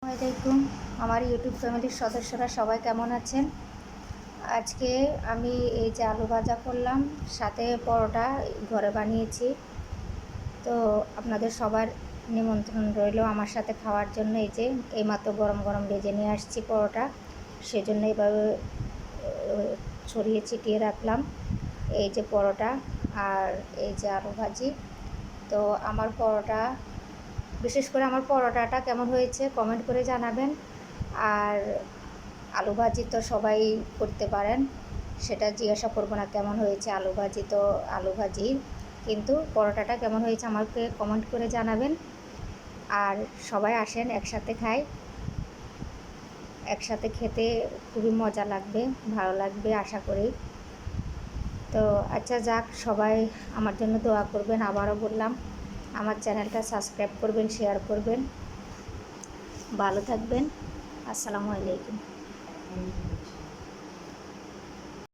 আসসালামাইকুম। আমার ইউটিউব ফ্যামিলির সদস্যরা সবাই কেমন আছেন? আজকে আমি এই যে আলু ভাজা করলাম, সাথে পরোটা ঘরে বানিয়েছি। তো আপনাদের সবার নিমন্ত্রণ রইল আমার সাথে খাওয়ার জন্য। এই যে এইমাত্র গরম গরম ভেজে নিয়ে আসছি পরোটা, সেজন্য এইভাবে ছড়িয়ে ছিটিয়ে রাখলাম। এই যে পরোটা আর এই যে আলু ভাজি। তো আমার পরোটা, বিশেষ করে আমার পরোটাটা কেমন হয়েছে কমেন্ট করে জানাবেন। আর আলু ভাজি তো সবাই করতে পারেন, সেটা জিজ্ঞাসা করবো না কেমন হয়েছে। আলু ভাজি তো আলু ভাজি, কিন্তু পরোটাটা কেমন হয়েছে আমাকে কমেন্ট করে জানাবেন। আর সবাই আসেন, একসাথে খাই। একসাথে খেতে খুবই মজা লাগবে, ভালো লাগবে আশা করি। তো আচ্ছা যাক, সবাই আমার জন্য দোয়া করবেন। আবারও বললাম, আমার চ্যানেলটা সাবস্ক্রাইব করবেন, শেয়ার করবেন। ভালো থাকবেন। আসসালামু আলাইকুম।